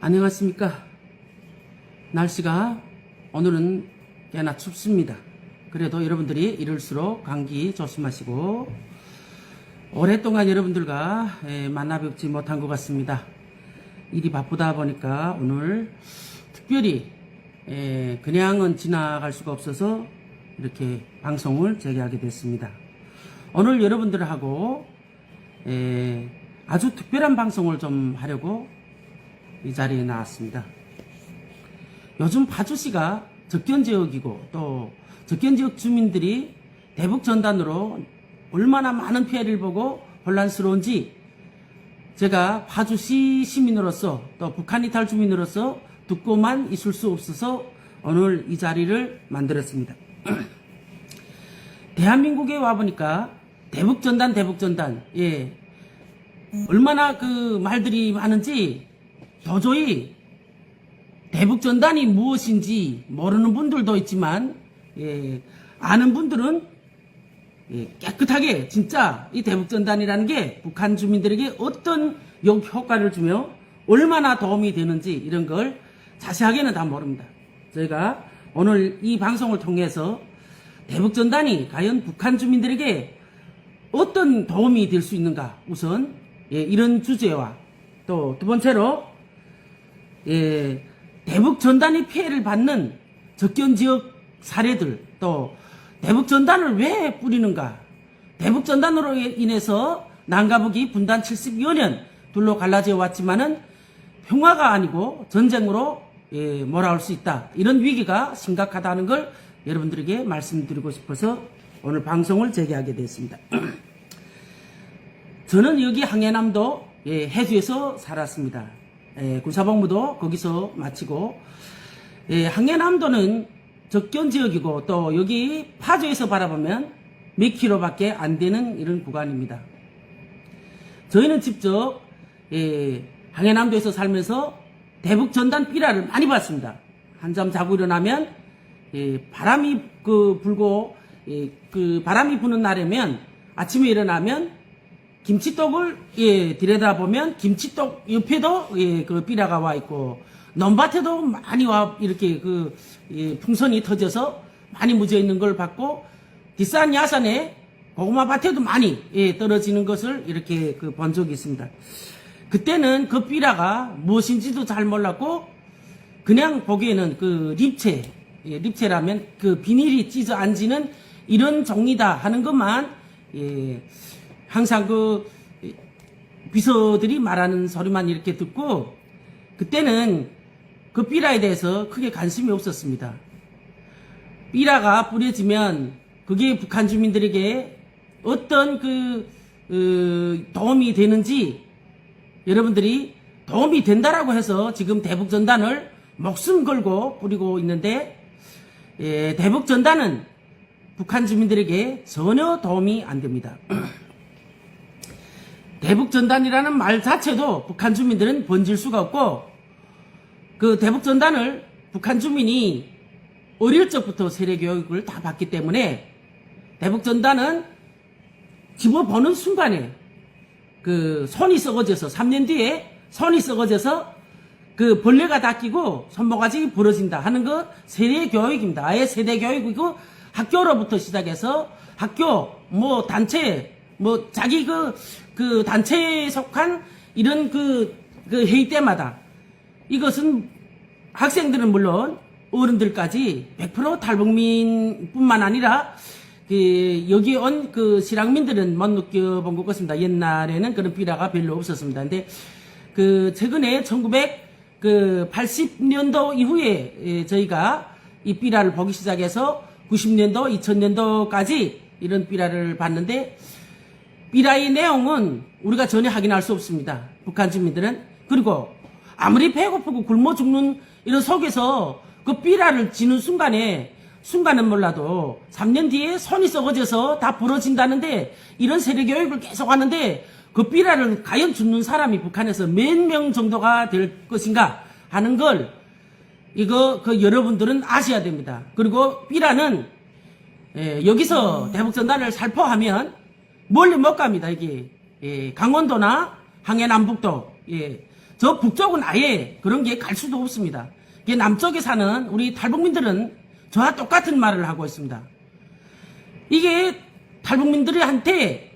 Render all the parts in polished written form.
안녕하십니까. 날씨가 오늘은 꽤나 춥습니다. 그래도 여러분들이 이럴수록 감기 조심하시고, 오랫동안 여러분들과 만나 뵙지 못한 것 같습니다. 일이 바쁘다 보니까 오늘 특별히 그냥은 지나갈 수가 없어서 이렇게 방송을 재개하게 됐습니다. 오늘 여러분들하고 아주 특별한 방송을 좀 하려고 이 자리에 나왔습니다. 요즘 파주시가 적견지역이고 또 적견지역 주민들이 대북전단으로 얼마나 많은 피해를 보고 혼란스러운지 제가 파주시 시민으로서 또 북한 이탈 주민으로서 듣고만 있을 수 없어서 오늘 이 자리를 만들었습니다. 대한민국에 와보니까 대북전단, 예. 얼마나 그 말들이 많은지 도저히 대북전단이 무엇인지 모르는 분들도 있지만, 예. 아는 분들은 예. 깨끗하게 진짜 이 대북전단이라는 게 북한 주민들에게 어떤 효과를 주며 얼마나 도움이 되는지 이런 걸 자세하게는 다 모릅니다. 저희가 오늘 이 방송을 통해서 대북전단이 과연 북한 주민들에게 어떤 도움이 될 수 있는가, 우선 예, 이런 주제와 또 두 번째로 예, 대북전단이 피해를 받는 적견지역 사례들, 또 대북전단을 왜 뿌리는가, 대북전단으로 인해서 남과북이 분단 70여 년 둘로 갈라져 왔지만은 평화가 아니고 전쟁으로 예, 몰아올 수 있다, 이런 위기가 심각하다는 걸 여러분들에게 말씀드리고 싶어서 오늘 방송을 재개하게 됐습니다. 저는 여기 항해남도 예, 해주에서 살았습니다. 예, 군사복무도 거기서 마치고, 예, 항해남도는 적견지역이고 또 여기 파주에서 바라보면 몇 킬로밖에 안 되는 이런 구간입니다. 저희는 직접 예, 항해남도에서 살면서 대북전단 삐라를 많이 봤습니다. 한잠 자고 일어나면 예, 바람이 불고 예, 그 바람이 부는 날이면 아침에 일어나면 김치떡을 예, 들여다보면 김치떡 옆에도 예, 그 삐라가 와 있고, 논밭에도 많이 와 이렇게 그 예, 풍선이 터져서 많이 묻어 있는 걸 봤고, 뒷산 야산에 고구마 밭에도 많이 예, 떨어지는 것을 이렇게 그 본 적이 있습니다. 그때는 그 삐라가 무엇인지도 잘 몰랐고, 그냥 보기에는 그 립채, 예, 립채라면 그 비닐이 찢어 앉는 이런 종이다 하는 것만 예, 항상 그 비서들이 말하는 소리만 이렇게 듣고, 그때는 그 삐라에 대해서 크게 관심이 없었습니다. 삐라가 뿌려지면 그게 북한 주민들에게 어떤 도움이 되는지, 여러분들이 도움이 된다라고 해서 지금 대북전단을 목숨 걸고 뿌리고 있는데, 예, 대북전단은 북한 주민들에게 전혀 도움이 안 됩니다. 대북전단이라는 말 자체도 북한 주민들은 번질 수가 없고, 그 대북전단을 북한 주민이 어릴 적부터 세례교육을 다 받기 때문에 대북전단은 집어보는 순간에 그 손이 썩어져서 3년 뒤에 손이 썩어져서 그 벌레가 닦이고 손모가지 부러진다 하는 거 세례교육입니다. 아예 세대교육이고, 학교로부터 시작해서 학교, 뭐 단체, 뭐 자기 그 단체에 속한 이런 그 회의 때마다 이것은 학생들은 물론 어른들까지 100% 탈북민뿐만 아니라 여기 온 그 실향민들은 못 느껴본 것 같습니다. 옛날에는 그런 삐라가 별로 없었습니다. 근데 그 최근에 1980년도 이후에 저희가 이 삐라를 보기 시작해서 90년도, 2000년도까지 이런 삐라를 봤는데, 삐라의 내용은 우리가 전혀 확인할 수 없습니다. 북한 주민들은. 그리고 아무리 배고프고 굶어 죽는 이런 속에서 그 삐라를 지는 순간은 몰라도 3년 뒤에 손이 썩어져서 다 부러진다는데, 이런 세례교육을 계속 하는데 그 삐라를 과연 죽는 사람이 북한에서 몇 명 정도가 될 것인가 하는 걸 여러분들은 아셔야 됩니다. 그리고 삐라는 여기서 대북전단을 살포하면 멀리 못 갑니다. 이게 강원도나 항해남북도 저 북쪽은 아예 그런 게 갈 수도 없습니다. 이게 남쪽에 사는 우리 탈북민들은 저와 똑같은 말을 하고 있습니다. 이게 탈북민들한테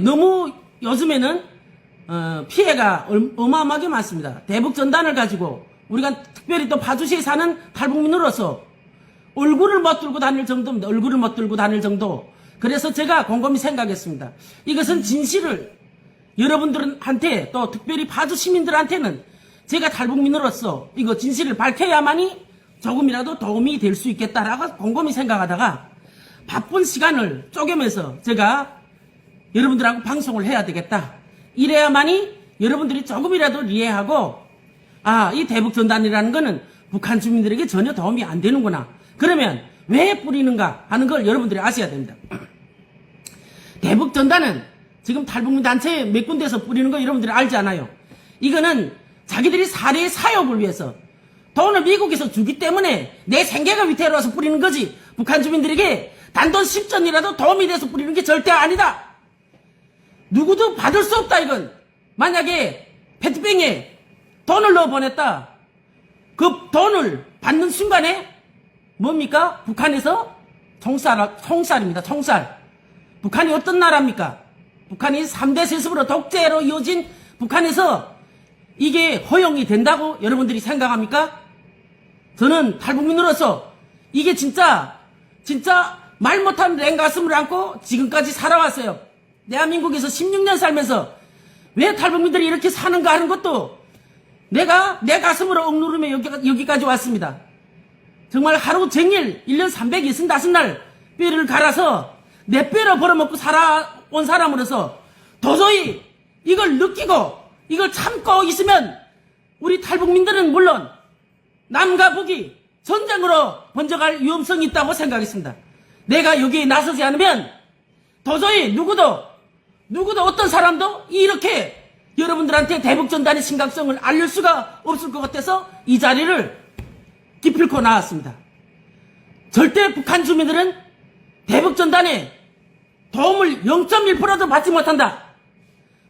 너무 요즘에는 피해가 어마어마하게 많습니다. 대북전단을 가지고 우리가 특별히 또 파주시에 사는 탈북민으로서 얼굴을 못 들고 다닐 정도입니다. 얼굴을 못 들고 다닐 정도. 그래서 제가 곰곰이 생각했습니다. 이것은 진실을 여러분들한테 또 특별히 파주 시민들한테는 제가 탈북민으로서 이거 진실을 밝혀야만이 조금이라도 도움이 될 수 있겠다라고 곰곰이 생각하다가 바쁜 시간을 쪼개면서 제가 여러분들하고 방송을 해야 되겠다. 이래야만이 여러분들이 조금이라도 이해하고 이 대북전단이라는 거는 북한 주민들에게 전혀 도움이 안 되는구나. 그러면 왜 뿌리는가 하는 걸 여러분들이 아셔야 됩니다. 대북전단은 지금 탈북민 단체 몇 군데에서 뿌리는 거 여러분들이 알지 않아요? 이거는 자기들이 사례 사욕을 위해서 돈을 미국에서 주기 때문에 내 생계가 위태로워서 뿌리는 거지 북한 주민들에게 단돈 10전이라도 도움이 돼서 뿌리는 게 절대 아니다. 누구도 받을 수 없다 이건. 만약에 페트병에 돈을 넣어 보냈다. 그 돈을 받는 순간에 뭡니까? 북한에서 총살입니다. 총살. 북한이 어떤 나라입니까? 북한이 3대 세습으로 독재로 이어진 북한에서 이게 허용이 된다고 여러분들이 생각합니까? 저는 탈북민으로서 이게 진짜 말 못하는 냉가슴을 안고 지금까지 살아왔어요. 대한민국에서 16년 살면서 왜 탈북민들이 이렇게 사는가 하는 것도 내가 내 가슴으로 억누르며 여기까지 왔습니다. 정말 하루 종일 1년 365날 뼈를 갈아서 내 뼈로 벌어먹고 살아온 사람으로서 도저히 이걸 느끼고 이걸 참고 있으면 우리 탈북민들은 물론 남과 북이 전쟁으로 번져갈 위험성이 있다고 생각했습니다. 내가 여기에 나서지 않으면 도저히 누구도 어떤 사람도 이렇게 여러분들한테 대북전단의 심각성을 알릴 수가 없을 것 같아서 이 자리를 기필코 나왔습니다. 절대 북한 주민들은 대북전단에 도움을 0.1%도 받지 못한다.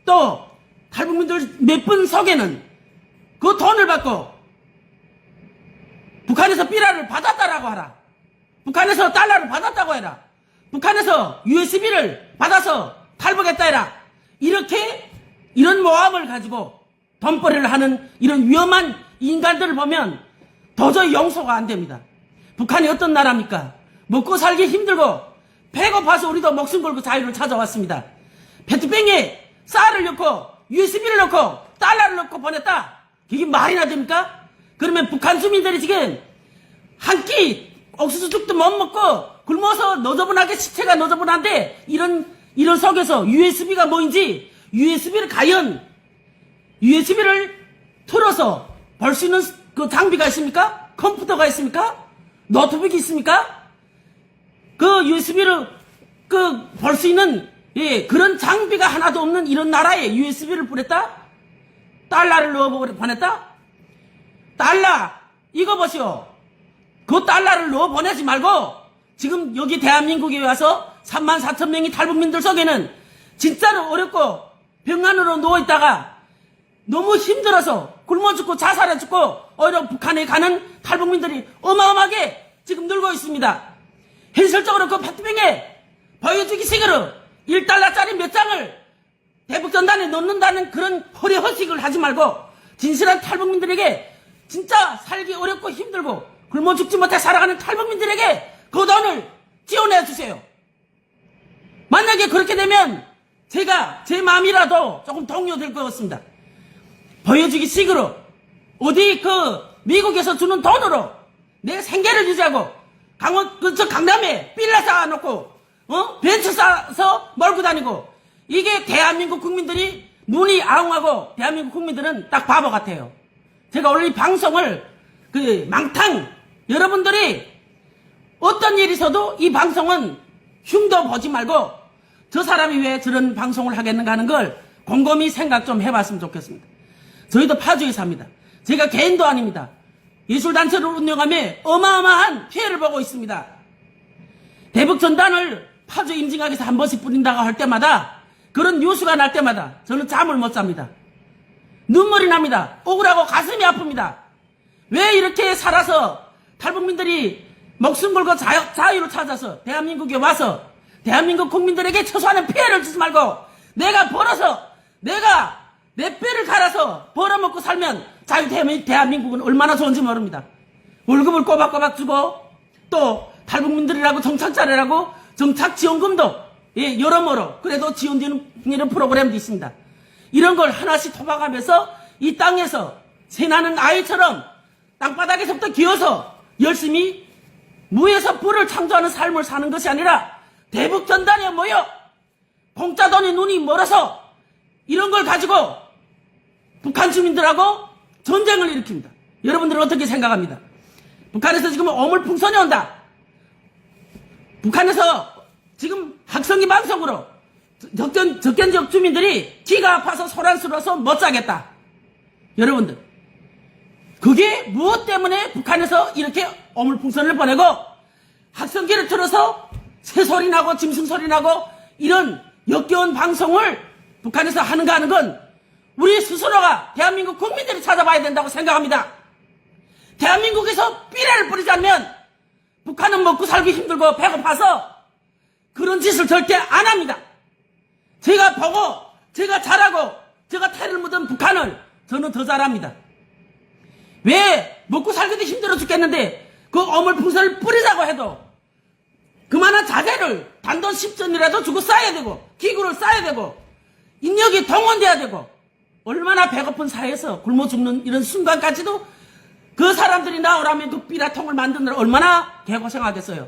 또 탈북민들 몇 분 속에는 그 돈을 받고 북한에서 삐라를 받았다라고 하라. 북한에서 달러를 받았다고 해라. 북한에서 USB를 받아서 탈북했다 해라. 이런 모함을 가지고 돈벌이를 하는 이런 위험한 인간들을 보면 도저히 용서가 안 됩니다. 북한이 어떤 나라입니까? 먹고 살기 힘들고 배고파서 우리도 목숨 걸고 자유를 찾아왔습니다. 페트병에 쌀을 넣고 USB를 넣고 달러를 넣고 보냈다. 이게 말이나 됩니까? 그러면 북한 주민들이 지금 한 끼 옥수수죽도 못 먹고 굶어서 너저분하게 시체가 너저분한데 이런 속에서 USB가 뭐인지 USB를 틀어서 볼 수 있는 그 장비가 있습니까? 컴퓨터가 있습니까? 노트북이 있습니까? 그 USB를 볼 수 있는 그런 장비가 하나도 없는 이런 나라에 USB를 보냈다? 달러를 넣어 보냈다? 달러 이거 보시오. 그 달러를 넣어 보내지 말고 지금 여기 대한민국에 와서 34,000명이 탈북민들 속에는 진짜로 어렵고 병안으로 누워있다가 너무 힘들어서 굶어 죽고 자살해 죽고 오히려 북한에 가는 탈북민들이 어마어마하게 지금 늘고 있습니다. 현실적으로 그 페트병에 보여주기식으로 1달러짜리 몇 장을 대북전단에 넣는다는 그런 허례허식을 하지 말고 진실한 탈북민들에게 진짜 살기 어렵고 힘들고 굶어 죽지 못해 살아가는 탈북민들에게 그 돈을 지원해 주세요. 만약에 그렇게 되면 제가 제 마음이라도 조금 동요될 것 같습니다. 보여주기 식으로 어디 미국에서 주는 돈으로 내 생계를 유지하고 강남에 빌라 쌓아놓고 벤츠 싸서 몰고 다니고 이게 대한민국 국민들이 눈이 아웅하고 대한민국 국민들은 딱 바보 같아요. 제가 오늘 이 방송을 망탕 여러분들이 어떤 일이 있어도 이 방송은 흉도 보지 말고 저 사람이 왜 저런 방송을 하겠는가 하는 걸 곰곰이 생각 좀 해봤으면 좋겠습니다. 저희도 파주에 삽니다. 제가 개인도 아닙니다. 예술단체를 운영하며 어마어마한 피해를 보고 있습니다. 대북전단을 파주 임진각에서 한 번씩 뿌린다고 할 때마다 그런 뉴스가 날 때마다 저는 잠을 못 잡니다. 눈물이 납니다. 억울하고 가슴이 아픕니다. 왜 이렇게 살아서 탈북민들이 목숨 걸고 자유를 찾아서 대한민국에 와서 대한민국 국민들에게 최소한의 피해를 주지 말고 내가 벌어서 내가 내 뼈를 갈아서 벌어먹고 살면 대한민국은 얼마나 좋은지 모릅니다. 월급을 꼬박꼬박 주고 또 탈북민들이라고 정착자래라고 정착지원금도 여러모로 그래도 지원되는 프로그램도 있습니다. 이런 걸 하나씩 토박하면서 이 땅에서 새나는 아이처럼 땅바닥에서부터 기어서 열심히 무에서 부를 창조하는 삶을 사는 것이 아니라 대북 전단에 모여 공짜 돈에 눈이 멀어서 이런 걸 가지고 북한 주민들하고 전쟁을 일으킵니다. 여러분들은 어떻게 생각합니다? 북한에서 지금 어물풍선이 온다. 북한에서 지금 학생기 방송으로 적견 지역 주민들이 기가 아파서 소란스러워서 못 자겠다. 여러분들, 그게 무엇 때문에 북한에서 이렇게 어물풍선을 보내고 학생기를 틀어서 새소리 나고 짐승소리 나고 이런 역겨운 방송을 북한에서 하는가 하는 건 우리 스스로가 대한민국 국민들이 찾아봐야 된다고 생각합니다. 대한민국에서 삐라를 뿌리지 않으면 북한은 먹고 살기 힘들고 배고파서 그런 짓을 절대 안 합니다. 제가 보고 제가 잘하고 제가 태를 묻은 북한을 저는 더 잘합니다. 왜 먹고 살기도 힘들어 죽겠는데 그 어물풍선을 뿌리자고 해도 그만한 자재를 단돈 10전이라도 주고 싸야 되고 기구를 싸야 되고 인력이 동원돼야 되고 얼마나 배고픈 사회에서 굶어 죽는 이런 순간까지도 그 사람들이 나오라면 그 삐라통을 만드느라 얼마나 개고생하겠어요.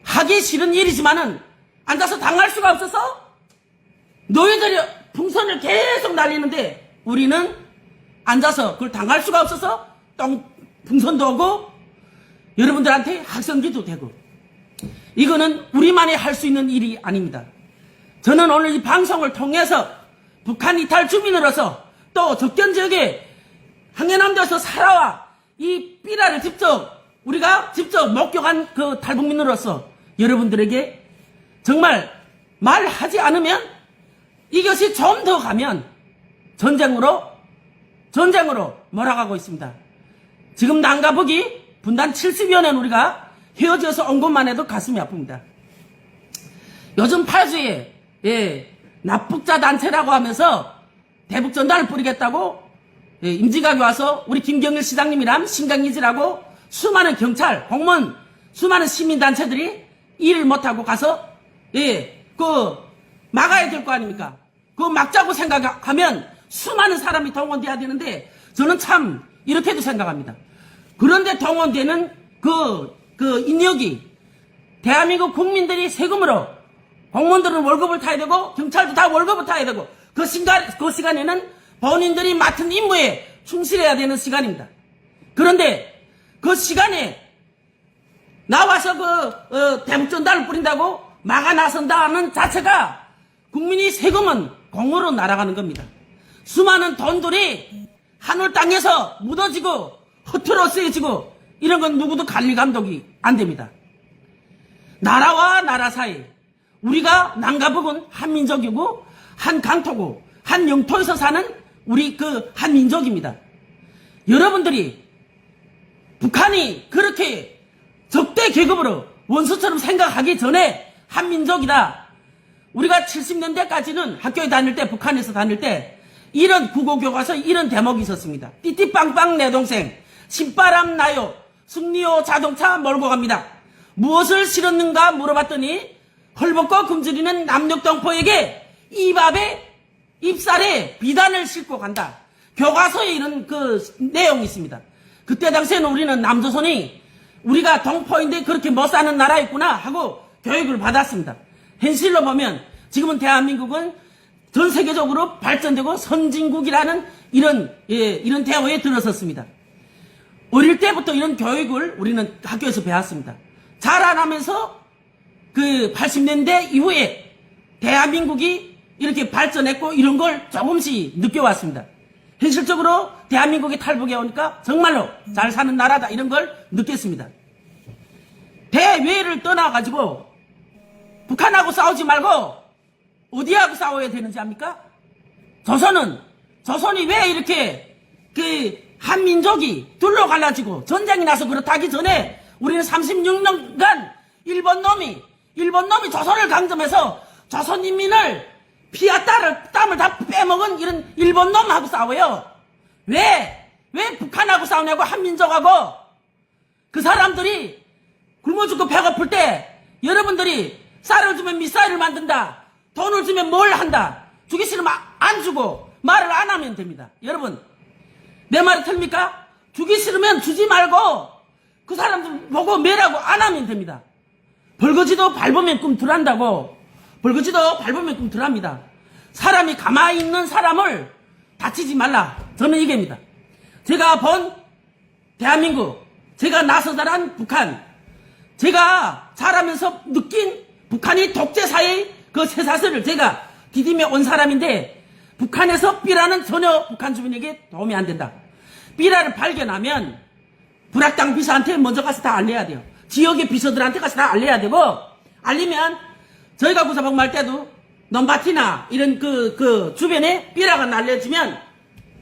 하기 싫은 일이지만은 앉아서 당할 수가 없어서 너희들이 풍선을 계속 날리는데 우리는 앉아서 그걸 당할 수가 없어서 풍선도 오고 여러분들한테 학생기도 되고 이거는 우리만이 할 수 있는 일이 아닙니다. 저는 오늘 이 방송을 통해서 북한 이탈 주민으로서 또 접견 지역에 항해남도에서 살아와 이 삐라를 우리가 직접 목격한 그 탈북민으로서 여러분들에게 정말 말하지 않으면 이것이 좀 더 가면 전쟁으로 몰아가고 있습니다. 지금 남과 북이 분단 70여 년 우리가 헤어져서 온 것만 해도 가슴이 아픕니다. 요즘 파주에 납북자 단체라고 하면서 대북 전단을 뿌리겠다고 임진각에 와서 우리 김경일 시장님이랑 신강이지라고 수많은 경찰, 공무원, 수많은 시민단체들이 일을 못하고 가서 막아야 될 거 아닙니까? 그거 막자고 생각하면 수많은 사람이 동원돼야 되는데 저는 참 이렇게도 생각합니다. 그런데 동원되는 그 인력이 대한민국 국민들이 세금으로 공무원들은 월급을 타야 되고 경찰도 다 월급을 타야 되고 그 시간에는 본인들이 맡은 임무에 충실해야 되는 시간입니다. 그런데 그 시간에 나와서 대북전단을 뿌린다고 막아 나선다는 자체가 국민이 세금은 공으로 날아가는 겁니다. 수많은 돈들이 하늘 땅에서 묻어지고 허투루 쓰여지고 이런 건 누구도 관리 감독이 안 됩니다. 나라와 나라 사이 우리가 남과 북은 한 민족이고 한 강토고 한 영토에서 사는 우리 한 민족입니다. 여러분들이 북한이 그렇게 적대 계급으로 원수처럼 생각하기 전에 한 민족이다. 우리가 70년대까지는 학교에 다닐 때 북한에서 다닐 때 이런 국어교과서에 이런 대목이 있었습니다. 띠띠빵빵 내 동생 신바람 나요 승리호 자동차 몰고 갑니다. 무엇을 실었는가 물어봤더니 헐벗고 굶주리는 남녘동포에게 입살에 비단을 싣고 간다. 교과서에 이런 내용이 있습니다. 그때 당시에는 우리는 남조선이 우리가 동포인데 그렇게 못 사는 나라였구나 하고 교육을 받았습니다. 현실로 보면 지금은 대한민국은 전 세계적으로 발전되고 선진국이라는 이런 대우에 들어섰습니다. 어릴 때부터 이런 교육을 우리는 학교에서 배웠습니다. 자라나면서 80년대 이후에 대한민국이 이렇게 발전했고 이런 걸 조금씩 느껴왔습니다. 현실적으로 대한민국이 탈북해 오니까 정말로 잘 사는 나라다 이런 걸 느꼈습니다. 대외를 떠나가지고 북한하고 싸우지 말고 어디하고 싸워야 되는지 압니까? 조선은 조선이 왜 이렇게 그 한민족이 둘로 갈라지고 전쟁이 나서 그렇다기 전에 우리는 36년간 일본 놈이 조선을 강점해서 조선 인민을 피와 땀을 다 빼먹은 이런 일본 놈하고 싸워요. 왜 북한하고 싸우냐고, 한민족하고. 그 사람들이 굶어 죽고 배고플 때 여러분들이 쌀을 주면 미사일을 만든다, 돈을 주면 뭘 한다, 주기 싫으면 안 주고 말을 안 하면 됩니다. 여러분, 내 말이 틀립니까? 주기 싫으면 주지 말고 그 사람들 보고 매라고 안 하면 됩니다. 벌거지도 밟으면 꿈틀한다고. 벌거지도 밟으면 꿈틀합니다. 사람이 가만히 있는 사람을 다치지 말라. 저는 이게입니다. 제가 본 대한민국, 제가 나서 자란 북한, 제가 자라면서 느낀 북한이 독재사의 그 쇠사슬을 제가 디디며 온 사람인데, 북한에서 삐라는 전혀 북한 주민에게 도움이 안 된다. 삐라를 발견하면 불악당 비서한테 먼저 가서 다 알려야 돼요. 지역의 비서들한테 가서 다 알려야 되고, 알리면 저희가 구사복무할 때도 넘바티나 이런 그 주변에 삐라가 날려지면,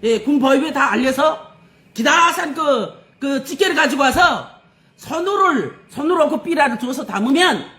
예, 군보위에 다 알려서 기다산 그 집게를 가지고 와서 손으로 그 삐라를 주워서 담으면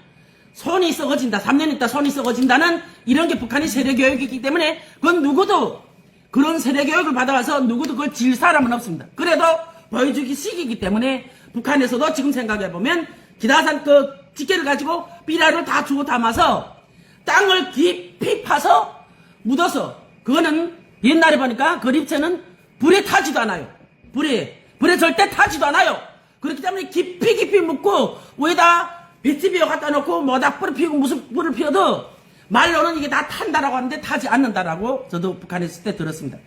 손이 썩어진다. 3년 있다 손이 썩어진다는 이런 게 북한의 세례교육이기 때문에 그건 누구도, 그런 세례교육을 받아와서 누구도 그걸 질 사람은 없습니다. 그래도 보여주기 식이기 때문에 북한에서도 지금 생각해보면 기다산 그 집게를 가지고 삐라를 다 주워 담아서 땅을 깊이 파서 묻어서, 그거는 옛날에 보니까 그립체는 불에 타지도 않아요. 불에 절대 타지도 않아요. 그렇기 때문에 깊이 묻고 위에다 배치비어 갖다 놓고 모닥 불을 피우고 무슨 불을 피워도 말로는 이게 다 탄다라고 하는데 타지 않는다라고 저도 북한에 있을 때 들었습니다.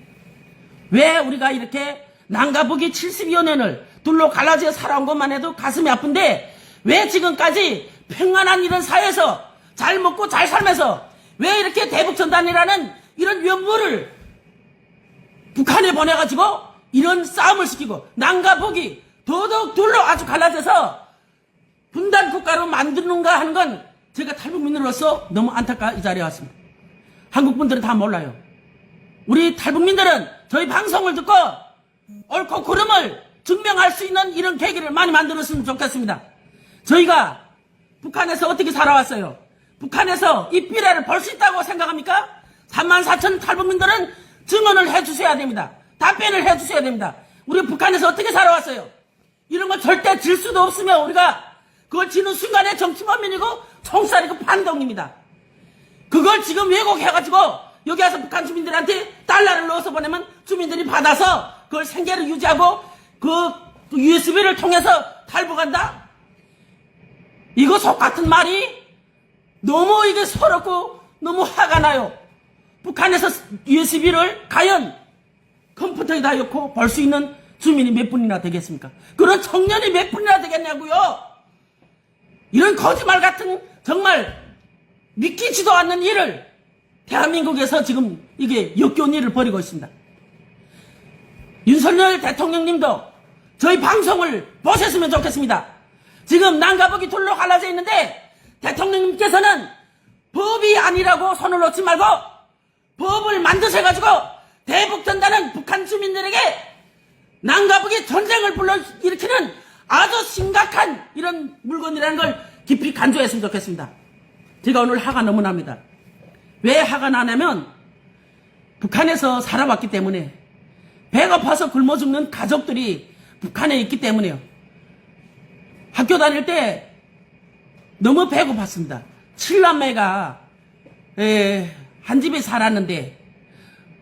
왜 우리가 이렇게 남과 북이 72여 년을 둘로 갈라져 살아온 것만 해도 가슴이 아픈데, 왜 지금까지 평안한 이런 사회에서 잘 먹고 잘 살면서 왜 이렇게 대북전단이라는 이런 연물을 북한에 보내가지고 이런 싸움을 시키고 남과 북이 더더욱 둘로 아주 갈라져서 분단 국가로 만드는가 하는 건 제가 탈북민으로서 너무 안타까 이 자리에 왔습니다. 한국 분들은 다 몰라요. 우리 탈북민들은 저희 방송을 듣고 옳고 그름을 증명할 수 있는 이런 계기를 많이 만들었으면 좋겠습니다. 저희가 북한에서 어떻게 살아왔어요? 북한에서 이 삐라를 볼 수 있다고 생각합니까? 34,000 탈북민들은 증언을 해주셔야 됩니다. 답변을 해주셔야 됩니다. 우리 북한에서 어떻게 살아왔어요? 이런 거 절대 질 수도 없으며 우리가 그걸 지는 순간에 정치범민이고 총살이고 반동입니다. 그걸 지금 왜곡해가지고 여기 와서 북한 주민들한테 달러를 넣어서 보내면 주민들이 받아서 그걸 생계를 유지하고 그 USB를 통해서 탈북한다? 이거 속같은 말이 너무 이게 서럽고 너무 화가 나요. 북한에서 USB를 과연 컴퓨터에다 넣고 볼 수 있는 주민이 몇 분이나 되겠습니까? 그런 청년이 몇 분이나 되겠냐고요? 이런 거짓말 같은 정말 믿기지도 않는 일을 대한민국에서 지금 이게 역겨운 일을 벌이고 있습니다. 윤석열 대통령님도 저희 방송을 보셨으면 좋겠습니다. 지금 남과 북이 둘로 갈라져 있는데 대통령님께서는 법이 아니라고 손을 놓지 말고 법을 만드셔가지고 대북전단은 북한 주민들에게 남과 북이 전쟁을 불러일으키는 아주 심각한 이런 물건이라는 걸 깊이 간주했으면 좋겠습니다. 제가 오늘 화가 너무 납니다. 왜 화가 나냐면 북한에서 살아왔기 때문에, 배고파서 굶어 죽는 가족들이 북한에 있기 때문에요. 학교 다닐 때 너무 배고팠습니다. 7남매가 한 집에 살았는데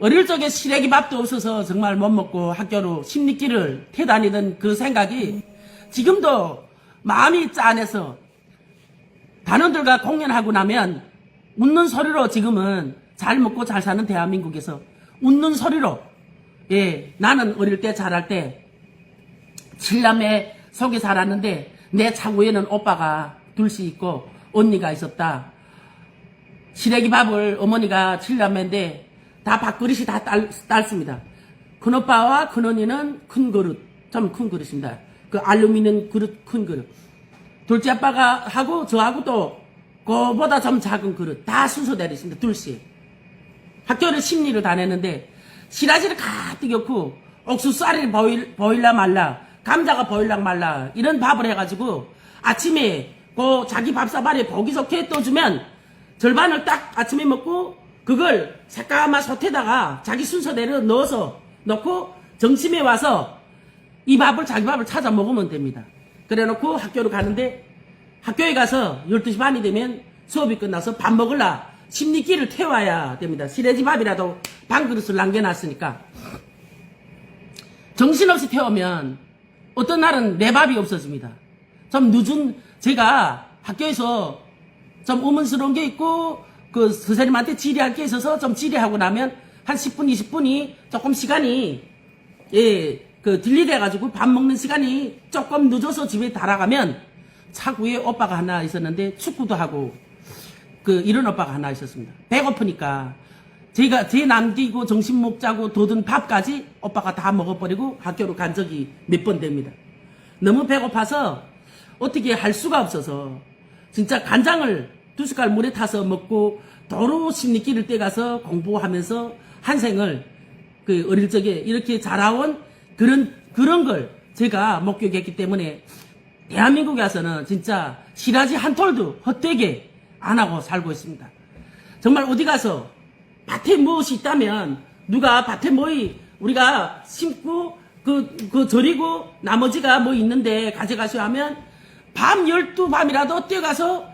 어릴 적에 시래기 밥도 없어서 정말 못 먹고 학교로 십리길을 태다니던 그 생각이 지금도 마음이 짠해서 단원들과 공연하고 나면 웃는 소리로, 지금은 잘 먹고 잘 사는 대한민국에서 웃는 소리로, 나는 어릴 때 자랄 때 7남매 속에 살았는데 내 차고에는 오빠가 둘씩 있고 언니가 있었다. 시래기 밥을 어머니가 7남매인데 다 밥그릇이 다 딸습니다. 큰오빠와 큰언니는 큰 그릇, 좀 큰 그릇입니다. 그 알루미늄 그릇, 큰 그릇. 둘째 아빠가 하고 저하고 또 그보다 좀 작은 그릇, 다 순서대로 있습니다. 둘씩. 학교를 심리를 다녔는데 시라지를 가득 넣고 옥수수 쌀이 보일라 말라, 감자가 보일라 말라 이런 밥을 해가지고 아침에 그 자기 밥사발에 보기 좋게 떠주면 절반을 딱 아침에 먹고 그걸 새까만 솥에다가 자기 순서대로 넣어서 넣고 점심에 와서 이 밥을 자기 밥을 찾아 먹으면 됩니다. 그래 놓고 학교로 가는데 학교에 가서 12시 반이 되면 수업이 끝나서 밥 먹을라 심리기를 태워야 됩니다. 시래지 밥이라도 반그릇을 남겨놨으니까. 정신없이 태우면 어떤 날은 내 밥이 없어집니다. 좀 늦은, 제가 학교에서 좀 의문스러운 게 있고 그 선생님한테 질의할 게 있어서 좀 질의하고 나면 한 10분, 20분이 조금 시간이 딜리돼가지고 밥 먹는 시간이 조금 늦어서 집에 달아가면 차구에 오빠가 하나 있었는데 축구도 하고 이런 오빠가 하나 있었습니다. 배고프니까 제 남기고 점심 먹자고 둬둔 밥까지 오빠가 다 먹어버리고 학교로 간 적이 몇 번 됩니다. 너무 배고파서 어떻게 할 수가 없어서 진짜 간장을 2숟갈 물에 타서 먹고 도로 심리길을 떼가서 공부하면서 한생을 어릴 적에 이렇게 자라온 그런 걸 제가 목격했기 때문에 대한민국에 와서는 진짜 시라지 한 톨도 헛되게 안 하고 살고 있습니다. 정말 어디 가서 밭에 무엇이 있다면 누가 밭에 우리가 심고 절이고 나머지가 뭐 있는데 가져가시오 하면 밤 12밤이라도 뛰어가서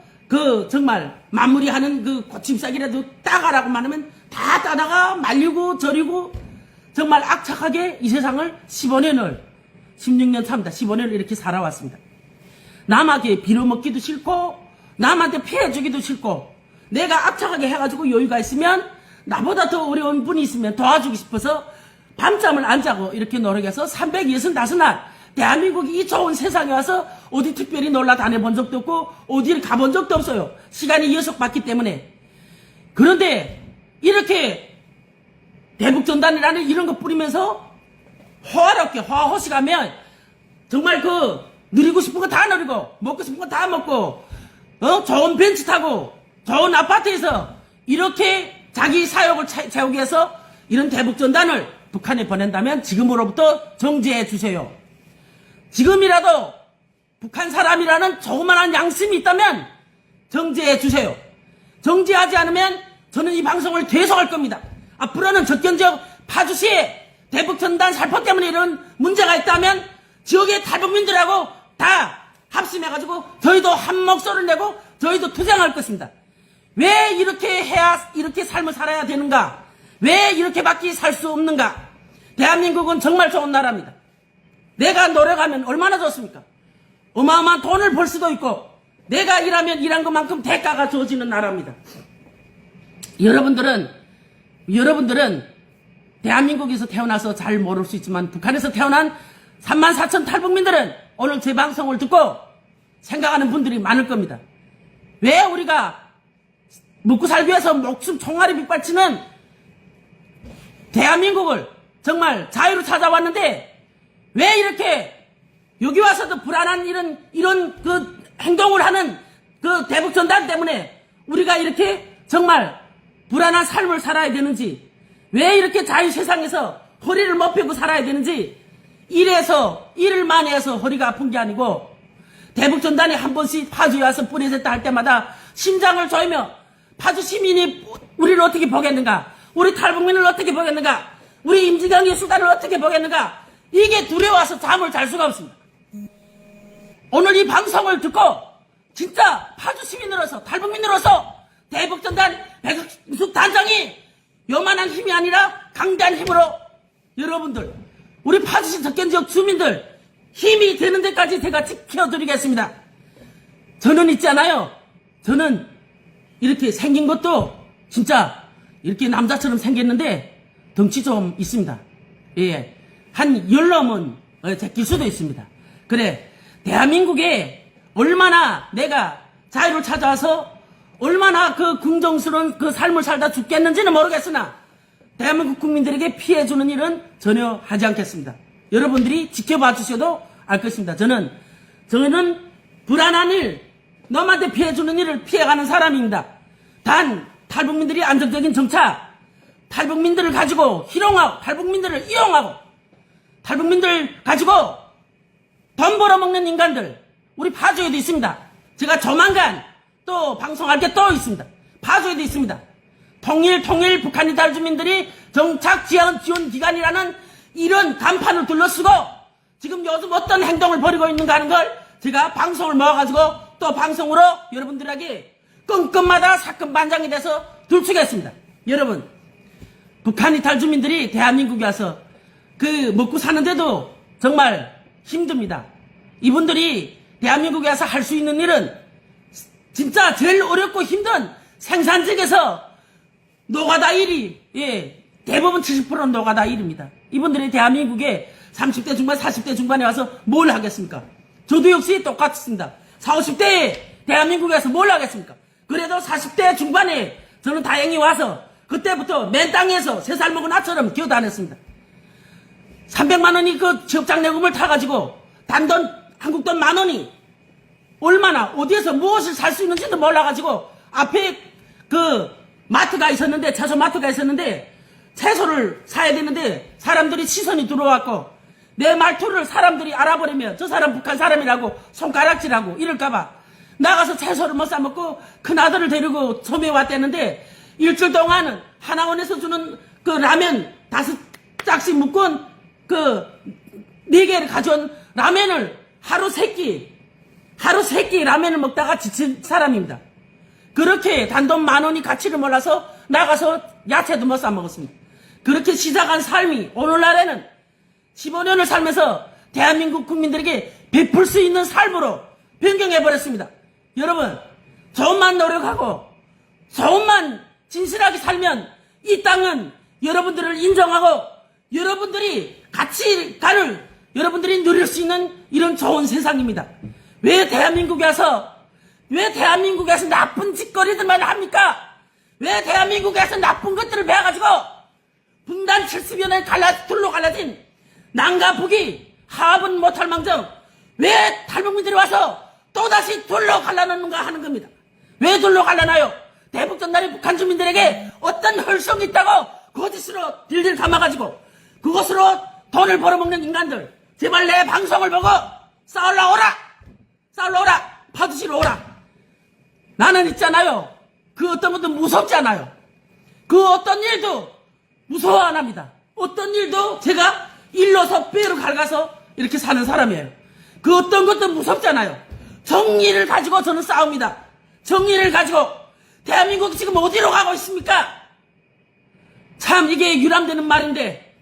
정말 마무리하는 고침싹이라도 따가라고만 하면 다 따다가 말리고 절이고 정말 악착하게 이 세상을 16년 차입니다. 15년을 이렇게 살아왔습니다. 남에게 빌어먹기도 싫고 남한테 피해주기도 싫고 내가 악착하게 해가지고 여유가 있으면 나보다 더 어려운 분이 있으면 도와주고 싶어서 밤잠을 안 자고 이렇게 노력해서 365날 대한민국이 이 좋은 세상에 와서 어디 특별히 놀러 다녀본 적도 없고 어디를 가본 적도 없어요. 시간이 예속받기 때문에. 그런데 이렇게 대북전단이라는 이런 거 뿌리면서 호화롭게 호식하면 정말 누리고 싶은 거 다 누리고 먹고 싶은 거 다 먹고 좋은 벤츠 타고 좋은 아파트에서 이렇게 자기 사욕을 채우기 위해서 이런 대북전단을 북한에 보낸다면 지금으로부터 정지해 주세요. 지금이라도 북한 사람이라는 조그만한 양심이 있다면 정지해 주세요. 정지하지 않으면 저는 이 방송을 계속할 겁니다. 앞으로는 적견지역 파주시에 대북전단 살포 때문에 이런 문제가 있다면 지역의 탈북민들하고 다 합심해가지고 저희도 한 목소리를 내고 저희도 투쟁할 것입니다. 왜 이렇게 해야 이렇게 삶을 살아야 되는가? 왜 이렇게밖에 살 수 없는가? 대한민국은 정말 좋은 나라입니다. 내가 노력하면 얼마나 좋습니까? 어마어마한 돈을 벌 수도 있고 내가 일하면 일한 것만큼 대가가 주어지는 나라입니다. 여러분들은 대한민국에서 태어나서 잘 모를 수 있지만 북한에서 태어난 34,000 탈북민들은 오늘 제 방송을 듣고 생각하는 분들이 많을 겁니다. 왜 우리가 먹고 살기 위해서 목숨 총알이 빗발치는 대한민국을 정말 자유로 찾아왔는데 왜 이렇게 여기 와서도 불안한 이런 행동을 하는 대북전단 때문에 우리가 이렇게 정말 불안한 삶을 살아야 되는지 왜 이렇게 자유세상에서 허리를 못 펴고 살아야 되는지 일을 많이 해서 허리가 아픈 게 아니고 대북전단이 한 번씩 파주에 와서 뿌려졌다 할 때마다 심장을 조이며 파주 시민이 우리를 어떻게 보겠는가, 우리 탈북민을 어떻게 보겠는가, 우리 임진강의 수단을 어떻게 보겠는가, 이게 두려워서 잠을 잘 수가 없습니다. 오늘 이 방송을 듣고 진짜 파주 시민으로서 탈북민으로서 대북전단 백숙 단장이 요만한 힘이 아니라 강대한 힘으로 여러분들 우리 파주시 적견지역 주민들 힘이 되는 데까지 제가 지켜드리겠습니다. 저는 있잖아요. 저는 이렇게 생긴 것도 진짜 이렇게 남자처럼 생겼는데 덩치 좀 있습니다. 예, 한 10넘은 제낄 수도 있습니다. 그래, 대한민국에 얼마나 내가 자유를 찾아와서 얼마나 긍정스러운 삶을 살다 죽겠는지는 모르겠으나 대한민국 국민들에게 피해주는 일은 전혀 하지 않겠습니다. 여러분들이 지켜봐 주셔도 알 것입니다. 저는 불안한 일, 너한테 피해주는 일을 피해가는 사람입니다. 단 탈북민들이 안정적인 정착, 탈북민들을 가지고 희롱하고 탈북민들을 이용하고 탈북민들 가지고 돈 벌어먹는 인간들 우리 파주에도 있습니다. 제가 조만간 또 방송할 게 또 있습니다. 파주에도 있습니다. 통일 북한 탈주민들이 정착 지원 기간이라는 이런 간판을 둘러쓰고 지금 요즘 어떤 행동을 벌이고 있는가 하는 걸 제가 방송을 모아가지고 또 방송으로 여러분들에게 건건마다 사건 반장이 돼서 들추겠습니다. 여러분, 북한 이탈 주민들이 대한민국에 와서 그 먹고 사는데도 정말 힘듭니다. 이분들이 대한민국에 와서 할 수 있는 일은 진짜 제일 어렵고 힘든 생산직에서 노가다 일이 대부분 70%는 노가다 일입니다. 이분들이 대한민국에 30대 중반 40대 중반에 와서 뭘 하겠습니까? 저도 역시 똑같습니다. 40, 50대에 대한민국에 와서 뭘 하겠습니까? 그래도 40대 중반에 저는 다행히 와서 그때부터 맨 땅에서 3살 먹은 아처럼 기어다녔습니다. 300만 원이 그 취업장려금을 타가지고 단돈 한국돈 10,000원이 얼마나 어디에서 무엇을 살 수 있는지도 몰라가지고 앞에 그 마트가 있었는데 채소 마트가 있었는데 채소를 사야 되는데 사람들이 시선이 들어왔고 내 말투를 사람들이 알아버리면 저 사람 북한 사람이라고 손가락질하고 이럴까봐 나가서 채소를 못 사먹고 큰아들을 데리고 섬에 왔대는데 일주일 동안은 하나원에서 주는 그 라면 5짝씩 묶은 그 4개를 가져온 라면을 하루 3끼 라면을 먹다가 지친 사람입니다. 그렇게 단돈 10,000원이 가치를 몰라서 나가서 야채도 못 사먹었습니다. 그렇게 시작한 삶이 오늘날에는 15년을 살면서 대한민국 국민들에게 베풀 수 있는 삶으로 변경해버렸습니다. 여러분, 조금만 노력하고 조금만 진실하게 살면 이 땅은 여러분들을 인정하고 여러분들이 가치관을 여러분들이 누릴 수 있는 이런 좋은 세상입니다. 왜 대한민국에 와서 나쁜 짓거리들만 합니까? 왜 대한민국에서 나쁜 것들을 배워가지고 분단 70여 년 둘로 갈라진 남과 북이 합은 못할 망정 왜 탈북민들이 와서 또다시 둘로 갈라놓는가 하는 겁니다. 왜 둘로 갈라놔요? 대북 전날이 북한 주민들에게 어떤 헐성이 있다고 거짓으로 딜딜 감아가지고 그것으로 돈을 벌어먹는 인간들 제발 내 방송을 보고 싸울라 오라 파주시로 오라. 나는 있잖아요. 그 어떤 것도 무섭지 않아요. 그 어떤 일도 무서워 안 합니다. 어떤 일도 제가 일러서 뼈로 갈가서 이렇게 사는 사람이에요. 그 어떤 것도 무섭지 않아요. 정의를 가지고 저는 싸웁니다. 정의를 가지고 대한민국이 지금 어디로 가고 있습니까? 참 이게 유람되는 말인데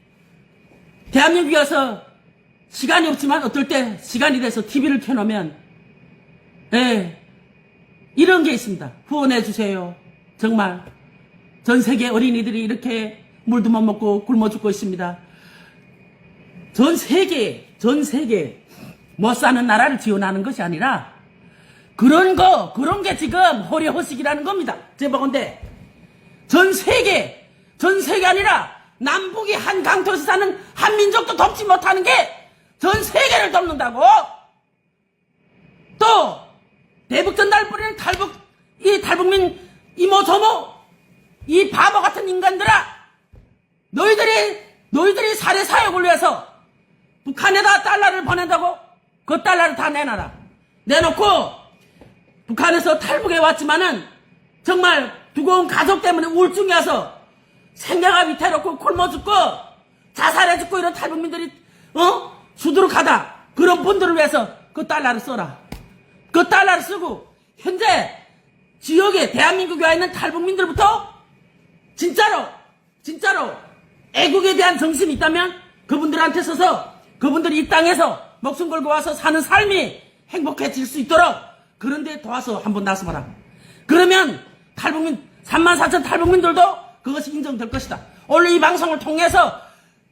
대한민국에 와서 시간이 없지만 어떨 때 시간이 돼서 TV를 켜놓으면 이런 게 있습니다. 후원해 주세요. 정말 전 세계 어린이들이 이렇게 물도 못 먹고 굶어 죽고 있습니다. 전 세계 못 사는 나라를 지원하는 것이 아니라 그런 게 지금 호리호식이라는 겁니다. 제보건데 전 세계 아니라 남북이 한 강토에서 사는 한민족도 돕지 못하는 게 전 세계를 돕는다고. 또 대북전달 뿌리는 탈북민 이모 저모 이 바보 같은 인간들아 너희들이 살해 사역을 위해서 북한에다 달러를 보낸다고? 그 달러를 다 내놔라. 내놓고 북한에서 탈북해 왔지만은 정말 두고 온 가족 때문에 우울증이 와서 생계가 위태롭고 굶어 죽고 자살해 죽고 이런 탈북민들이 수두룩하다. 그런 분들을 위해서 그 달러를 써라. 그 달러를 쓰고 현재 지역에 대한민국에 와 있는 탈북민들부터 진짜로 애국에 대한 정신이 있다면 그분들한테 써서 그분들이 이 땅에서 목숨 걸고 와서 사는 삶이 행복해질 수 있도록 그런데 도와서 한번 나서봐라. 그러면 34,000 탈북민들도 그것이 인정될 것이다. 오늘 이 방송을 통해서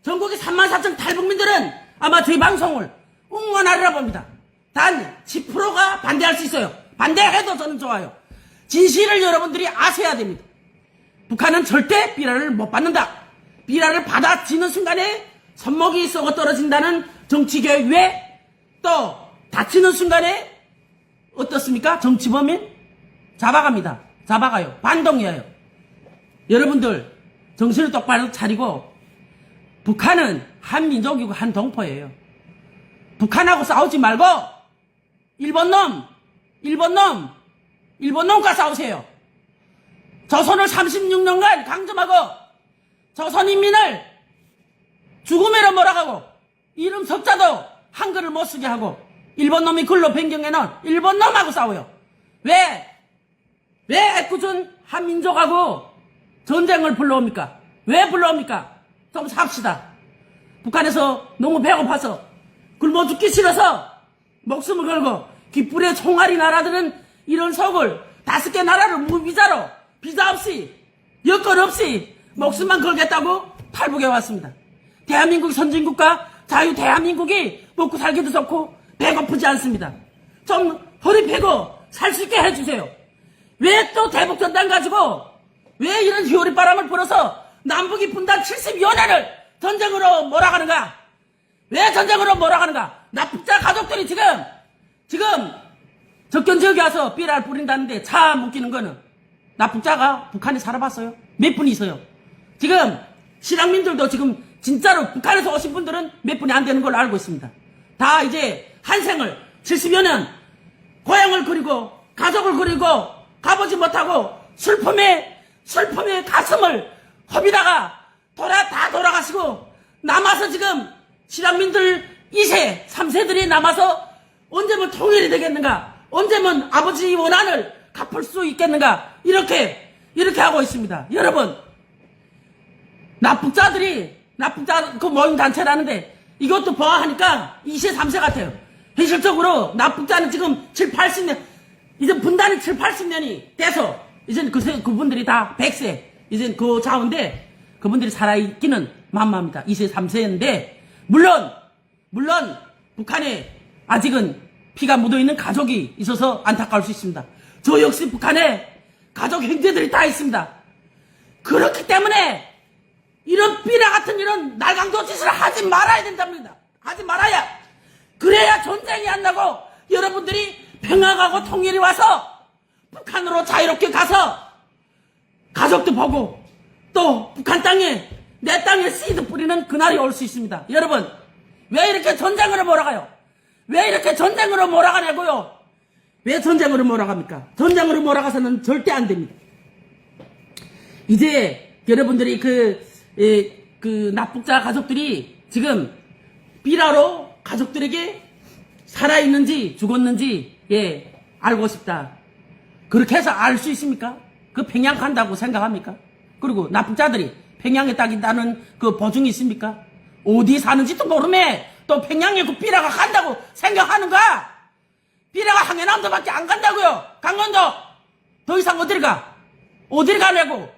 전국의 34,000 탈북민들은 아마 저희 방송을 응원하리라 봅니다. 단 10%가 반대할 수 있어요. 반대해도 저는 좋아요. 진실을 여러분들이 아셔야 됩니다. 북한은 절대 비라를 못 받는다. 비라를 받아지는 순간에 손목이 썩어 떨어진다는 정치교육 외에 또 다치는 순간에 어떻습니까? 정치범인 잡아갑니다. 잡아가요. 반동이에요. 여러분들 정신을 똑바로 차리고 북한은 한민족이고 한동포예요. 북한하고 싸우지 말고 일본놈과 싸우세요. 조선을 36년간 강점하고 조선인민을 죽음으로 몰아가고 이름 석자도 한글을 못 쓰게 하고 일본놈이 글로 변경해놓은 일본놈하고 싸워요. 왜 애꿎은 한민족하고 전쟁을 불러옵니까? 왜 불러옵니까? 좀 삽시다. 북한에서 너무 배고파서 굶어 죽기 싫어서 목숨을 걸고 깃불에 총알이 날아드는 이런 속을 5개 나라를 무비자로 비자 없이 여건 없이 목숨만 걸겠다고 탈북해 왔습니다. 대한민국 선진국과 자유 대한민국이 먹고 살기도 좋고 배고프지 않습니다. 좀 허리 펴고 살 수 있게 해주세요. 왜 또 대북전단 가지고 왜 이런 휘오리바람을 불어서 남북이 분단 70여 년을 전쟁으로 몰아가는가? 왜 전쟁으로 몰아가는가? 납북자 가족들이 지금 접견 지역에 와서 삐라를 뿌린다는데 참 웃기는 거는 납북자가 북한에 살아봤어요? 몇 분 있어요? 지금 실향민들도 지금 진짜로 북한에서 오신 분들은 몇 분이 안 되는 걸로 알고 있습니다. 다 이제 한 생을 70여 년 고향을 그리고 가족을 그리고 가보지 못하고 슬픔에 가슴을 허비다가 다 돌아가시고 남아서 지금 실향민들 2세, 3세들이 남아서 언제면 통일이 되겠는가? 언제면 아버지 원한을 갚을 수 있겠는가? 이렇게 하고 있습니다. 여러분, 납북자 그 모임 단체라는데 이것도 보아하니까 2세, 3세 같아요. 현실적으로 납북자는 지금 7, 80년, 이제 분단이 7, 80년이 돼서 이제는 그분들이 다 100세, 이제 그 자운데 그분들이 살아있기는 만마입니다. 2세, 3세인데 물론 북한에 아직은 피가 묻어있는 가족이 있어서 안타까울 수 있습니다. 저 역시 북한에 가족 형제들이 다 있습니다. 그렇기 때문에 이런 삐라 같은 이런 날강도 짓을 하지 말아야 된답니다. 하지 말아야. 그래야 전쟁이 안 나고 여러분들이 평화가고 통일이 와서 북한으로 자유롭게 가서 가족도 보고 또 북한 땅에 내 땅에 씨도 뿌리는 그날이 올 수 있습니다. 여러분, 왜 이렇게 전쟁으로 몰아가요? 왜 이렇게 전쟁으로 몰아가냐고요? 왜 전쟁으로 몰아갑니까? 전쟁으로 몰아가서는 절대 안 됩니다. 이제 여러분들이 그 납북자 가족들이 지금 비라로 가족들에게 살아있는지 죽었는지 알고 싶다. 그렇게 해서 알 수 있습니까? 그 평양 간다고 생각합니까? 그리고 납북자들이 평양에 딱 있다는 그 보증이 있습니까? 어디 사는지도 모르매 또 평양에 그 삐라가 간다고 생각하는가? 삐라가 항해남도밖에 안 간다고요. 강원도 더 이상 어딜 가냐고.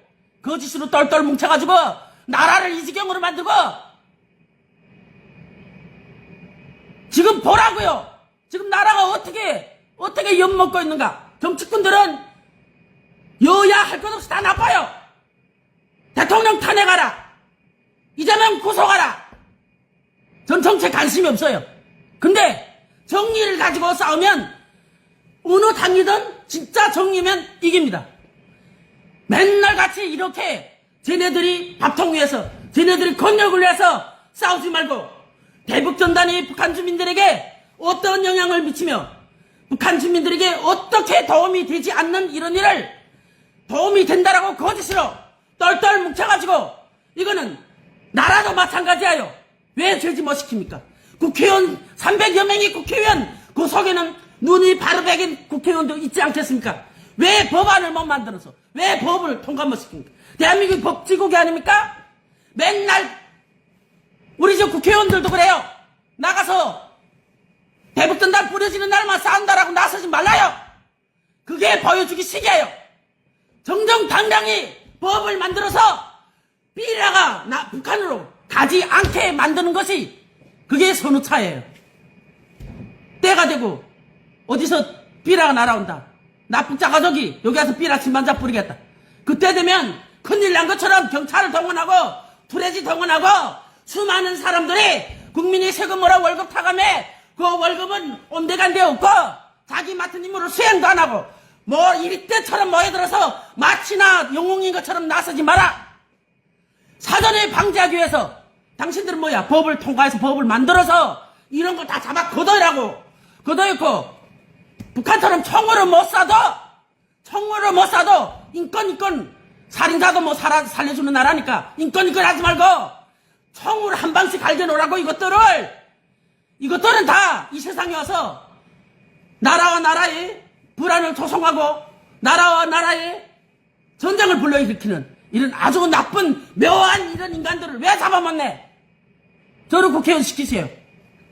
거짓으로 똘똘 뭉쳐가지고 나라를 이 지경으로 만들고 지금 보라고요. 지금 나라가 어떻게 엿먹고 있는가. 정치꾼들은 여야 할 것 없이 다 나빠요. 대통령 탄핵하라. 이재명 구속하라. 전 정치에 관심이 없어요. 근데 정의를 가지고 싸우면 어느 당이든 진짜 정의면 이깁니다. 맨날 같이 이렇게 쟤네들이 밥통 위에서 쟤네들이 권력을 위해서 싸우지 말고 대북전단이 북한 주민들에게 어떤 영향을 미치며 북한 주민들에게 어떻게 도움이 되지 않는 이런 일을 도움이 된다라고 거짓으로 똘똘 뭉쳐가지고 이거는 나라도 마찬가지예요. 왜 죄지 못 시킵니까? 국회의원 300여 명이 국회의원 그 속에는 눈이 바로 백인 국회의원도 있지 않겠습니까? 왜 법안을 못 만들어서 왜 법을 통과 못 시킵니까? 대한민국이 법치국이 아닙니까? 맨날 우리 저 국회의원들도 그래요. 나가서 대북전단 뿌려지는 날만 싸운다라고 나서지 말라요. 그게 보여주기 식이에요. 정정당당히 법을 만들어서 삐라가 북한으로 가지 않게 만드는 것이 그게 선우차예요. 때가 되고 어디서 삐라가 날아온다. 납북자 가족이 여기 와서 삐라 침반자 뿌리겠다. 그때 되면 큰일 난 것처럼 경찰을 동원하고 투레지 동원하고 수많은 사람들이 국민이 세금으로 월급 타감해 그 월급은 온데간데 없고 자기 맡은 임무를 수행도 안 하고 뭐 이리 때처럼 모여들어서 마치나 영웅인 것처럼 나서지 마라. 사전에 방지하기 위해서 당신들은 뭐야? 법을 통과해서 법을 만들어서 이런 걸 다 잡아 걷어내라고. 걷어놓고 북한처럼 총으로 못 쏴도 인권 살인자도 뭐 살려주는 나라니까 인권 하지 말고 총으로 한 방씩 갈겨놓으라고. 이것들은 다 이 세상에 와서 나라와 나라의 불안을 조성하고 나라와 나라의 전쟁을 불러일으키는 이런 아주 나쁜 묘한 이런 인간들을 왜 잡아못 내? 저를 국회의원 시키세요.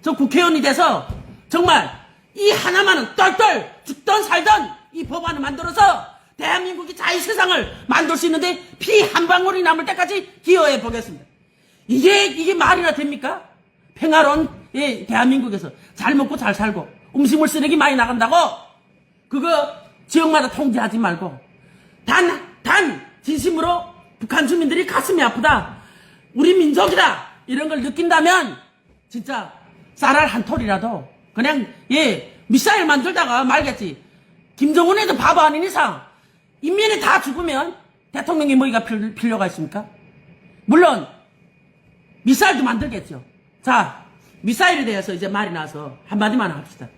저 국회의원이 돼서 정말 이 하나만은 똘똘 죽던 살던 이 법안을 만들어서 대한민국이 자유세상을 만들 수 있는데 피 한 방울이 남을 때까지 기여해 보겠습니다. 이게 말이나 됩니까? 평화로운 대한민국에서 잘 먹고 잘 살고 음식물 쓰레기 많이 나간다고 그거 지역마다 통제하지 말고 단 진심으로 북한 주민들이 가슴이 아프다, 우리 민족이다 이런 걸 느낀다면 진짜 쌀알 한 톨이라도 그냥 미사일 만들다가 말겠지. 김정은에도 바보 아닌 이상 인민이 다 죽으면 대통령이 뭐가 필요가 있습니까? 물론 미사일도 만들겠죠. 자, 미사일에 대해서 이제 말이 나서 한마디만 합시다.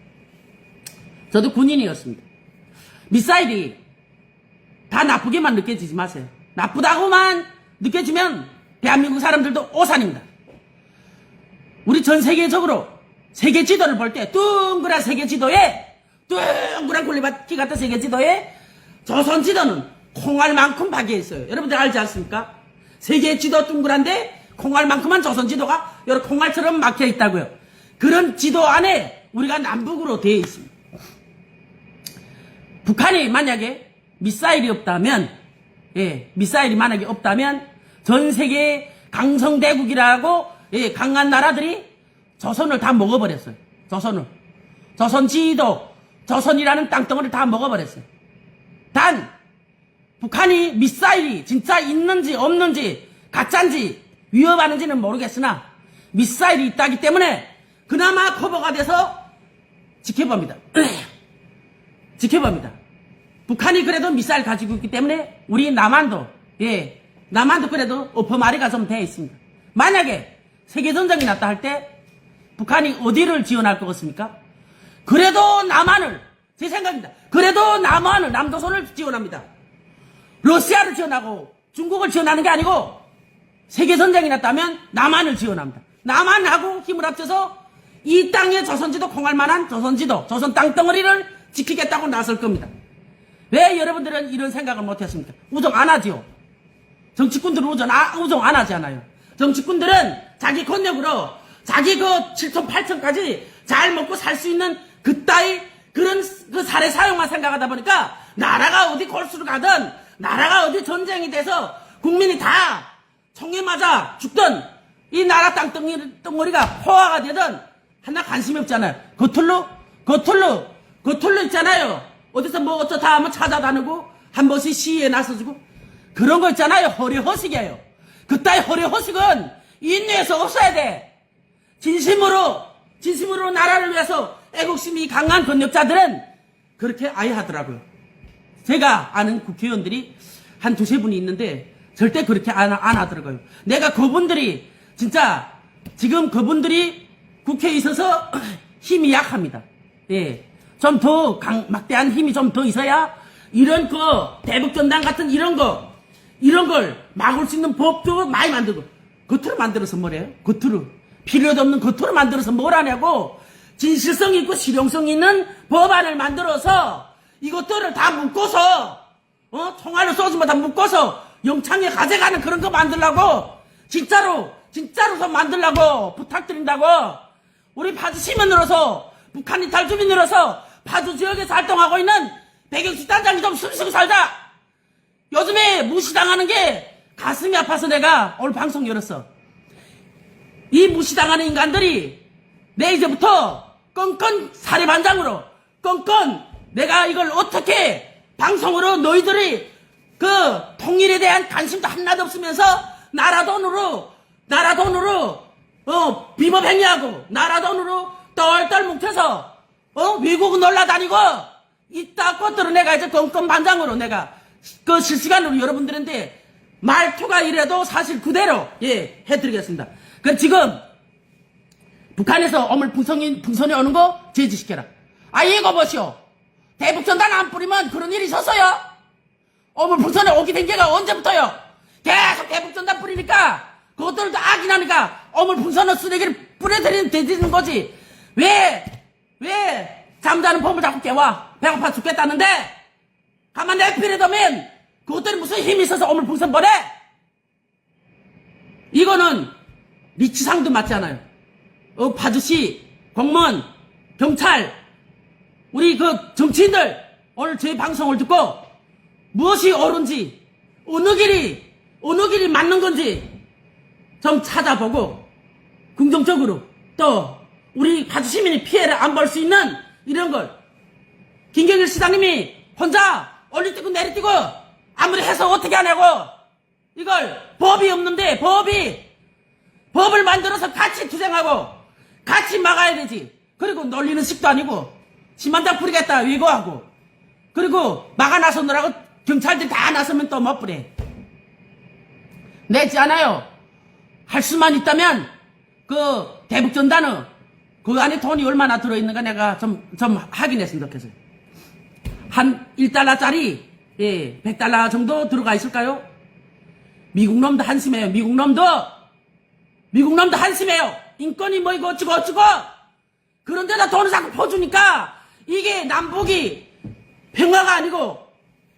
저도 군인이었습니다. 미사일이 다 나쁘게만 느껴지지 마세요. 나쁘다고만 느껴지면 대한민국 사람들도 오산입니다. 우리 전 세계적으로 세계 지도를 볼 때 둥그란 세계 지도에 둥그란 굴레바퀴 같은 세계 지도에 조선 지도는 콩알만큼 박혀 있어요. 여러분들 알지 않습니까? 세계 지도 둥그란데 콩알만큼만 조선 지도가 여러 콩알처럼 막혀 있다고요. 그런 지도 안에 우리가 남북으로 되어 있습니다. 북한이 만약에 미사일이 없다면, 미사일이 만약에 없다면 전 세계 강성대국이라고 강한 나라들이 조선을 다 먹어버렸어요. 조선 지도, 조선이라는 땅덩어리를 다 먹어버렸어요. 단 북한이 미사일이 진짜 있는지 없는지 가짜인지 위협하는지는 모르겠으나 미사일이 있다기 때문에 그나마 커버가 돼서 지켜봅니다. 북한이 그래도 미사일 가지고 있기 때문에 우리 남한도 그래도 엎어마리가 좀 돼 있습니다. 만약에 세계전쟁이 났다 할 때 북한이 어디를 지원할 것 같습니까? 그래도 남한을, 제 생각입니다. 그래도 남조선을 지원합니다. 러시아를 지원하고 중국을 지원하는 게 아니고 세계전쟁이 났다면 남한을 지원합니다. 남한하고 힘을 합쳐서 이 땅에 조선지도 콩알만한 조선지도, 조선 땅덩어리를 지키겠다고 나설 겁니다. 왜 여러분들은 이런 생각을 못했습니까? 우정 안 하지요. 정치꾼들은 우정 안 하잖아요. 정치꾼들은 자기 권력으로 자기 그 7천 8천까지 잘 먹고 살 수 있는 그따위 그런 그 사례 사용만 생각하다 보니까 나라가 어디 골수를 가든 나라가 어디 전쟁이 돼서 국민이 다 총에 맞아 죽든 이 나라 땅덩어리가 포화가 되든 하나 관심이 없잖아요. 겉으로 있잖아요. 어디서 뭐 어쩌다 한번 찾아다니고 한 번씩 시위에 나서주고 그런 거 있잖아요. 허례허식이에요. 그따위 허례허식은 인류에서 없어야 돼. 진심으로 나라를 위해서 애국심이 강한 권력자들은 그렇게 아예 하더라고요. 제가 아는 국회의원들이 한 두세 분이 있는데 절대 그렇게 안 하더라고요. 내가 그분들이 진짜 지금 그분들이 국회에 있어서 힘이 약합니다. 좀 더 막대한 힘이 좀 더 있어야 이런 대북전단 같은 이런 걸 막을 수 있는 법도 많이 만들고 겉으로 만들어서 뭐래요? 겉으로 필요도 없는 겉으로 만들어서 뭘 하냐고. 진실성 있고 실용성 있는 법안을 만들어서 이것들을 다 묶어서 총알을 쏘지만 다 묶어서 영창에 가져가는 그런 거 만들라고 진짜로 좀 만들라고 부탁드린다고. 우리 파주 시민으로서 북한 이탈 주민으로서 파주 지역에서 활동하고 있는 백영수 단장이 좀 숨쉬고 살자. 요즘에 무시당하는 게 가슴이 아파서 내가 오늘 방송 열었어. 이 무시당하는 인간들이 내 이제부터 건건 사례반장으로 내가 이걸 어떻게 방송으로 너희들이 그 통일에 대한 관심도 하나도 없으면서 나라 돈으로 비법행위하고 나라 돈으로 똘똘 뭉쳐서 외국 놀러다니고 이따 것들은 내가 이제 건건 반장으로 내가 그 실시간으로 여러분들한테 말투가 이래도 사실 그대로 예 해드리겠습니다. 그 지금 북한에서 풍선이 오는 거 제지시켜라. 아 이거 보시오. 대북전단 안 뿌리면 그런 일이 있었어요. 풍선에 오게 된 게가 언제부터요? 계속 대북전단 뿌리니까 그것들도 악이나니까 풍선을 쓰레기를 뿌려드리는 거지. 왜 잠자는 봄을 자꾸 깨와? 배고파 죽겠다는데 가만 내버려두면 그것들이 무슨 힘이 있어서 풍선 보내? 이거는 리치상도 맞지 않아요. 파주시 공무원 경찰 우리 그 정치인들 오늘 저희 방송을 듣고 무엇이 옳은지 어느 길이 맞는 건지 좀 찾아보고 긍정적으로 또 우리 파주 시민이 피해를 안 볼 수 있는 이런 걸 김경일 시장님이 혼자 올리뛰고 내리뛰고 아무리 해서 어떻게 하냐고 이걸 법이 없는데 법을 만들어서 같이 투쟁하고 같이 막아야 되지. 그리고 놀리는 식도 아니고 심한장 뿌리겠다 위고하고 그리고 막아 나서느라고 경찰들이 다 나서면 또 못 뿌려. 내지 않아요. 할 수만 있다면 그 대북전단은 그 안에 돈이 얼마나 들어있는가 내가 좀 확인했으면 좋겠어요. 한 1달러짜리 100달러 정도 들어가 있을까요? 미국 놈도 한심해요. 미국 놈도 한심해요. 인권이 뭐 이거 어쩌고 그런데다 돈을 자꾸 퍼주니까 이게 남북이 평화가 아니고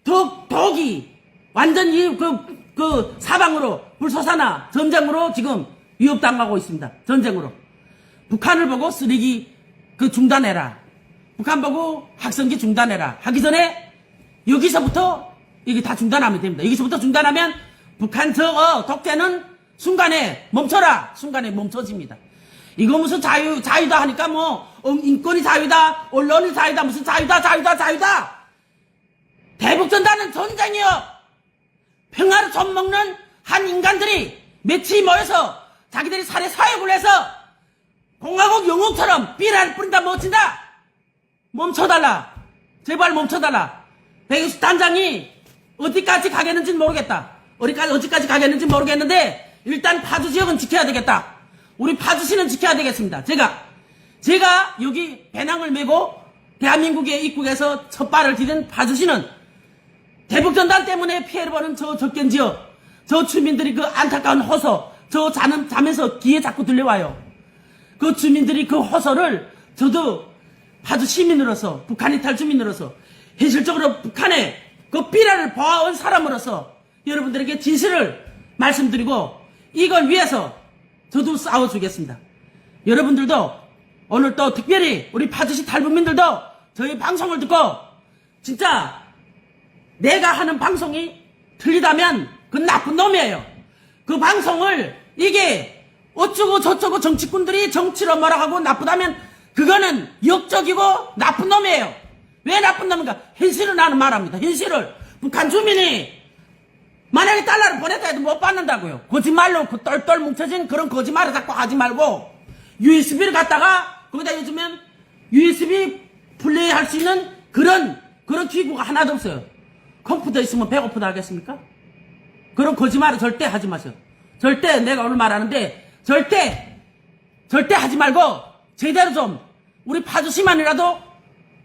독이 완전히 그 사방으로 불쏘사나 전쟁으로 지금 위협당하고 있습니다. 전쟁으로. 북한을 보고 쓰레기 중단해라. 북한 보고 학생기 중단해라. 하기 전에 여기서부터 이게 다 중단하면 됩니다. 여기서부터 중단하면 북한 독재는 순간에 멈춰라. 순간에 멈춰집니다. 이거 무슨 자유다 하니까 인권이 자유다, 언론이 자유다, 무슨 자유다. 대북전단은 전쟁이요. 평화를 젖먹는 한 인간들이 며칠 모여서 자기들이 살해 사욕을 해서 공화국 영웅처럼 비라를 뿌린다 멋진다. 멈춰달라. 제발 멈춰달라. 백이수 단장이 어디까지 가겠는지는 모르겠다. 어디까지 가겠는지 모르겠는데 일단 파주 지역은 지켜야 되겠다. 우리 파주시는 지켜야 되겠습니다. 제가 여기 배낭을 메고 대한민국의 입국에서 첫 발을 디딘 파주시는 대북전단 때문에 피해를 보는 저 적견지역, 저 주민들이 그 안타까운 호소, 자면서 귀에 자꾸 들려와요. 그 주민들이 그 호소를 저도 파주 시민으로서, 북한 이탈 주민으로서, 현실적으로 북한의 그 비라를 보아온 사람으로서 여러분들에게 진실을 말씀드리고 이걸 위해서 저도 싸워주겠습니다. 여러분들도 오늘 또 특별히 우리 파주시 탈북민들도 저희 방송을 듣고 진짜 내가 하는 방송이 틀리다면 그건 나쁜 놈이에요. 그 방송을 이게 어쩌고 저쩌고 정치꾼들이 정치로 뭐라 하고 나쁘다면 그거는 역적이고 나쁜 놈이에요. 왜 나쁜 놈인가? 현실을 나는 말합니다. 현실을. 북한 주민이 만약에 달러를 보냈다 해도 못 받는다고요. 거짓말로 그 똘똘 뭉쳐진 그런 거짓말을 자꾸 하지 말고 USB를 갖다가 거기다 요즘엔 USB 플레이할 수 있는 그런 기구가 하나도 없어요. 컴퓨터 있으면 배고프다 하겠습니까? 그런 거짓말을 절대 하지 마세요. 절대 내가 오늘 말하는데 절대 하지 말고 제대로 좀 우리 파주시만이라도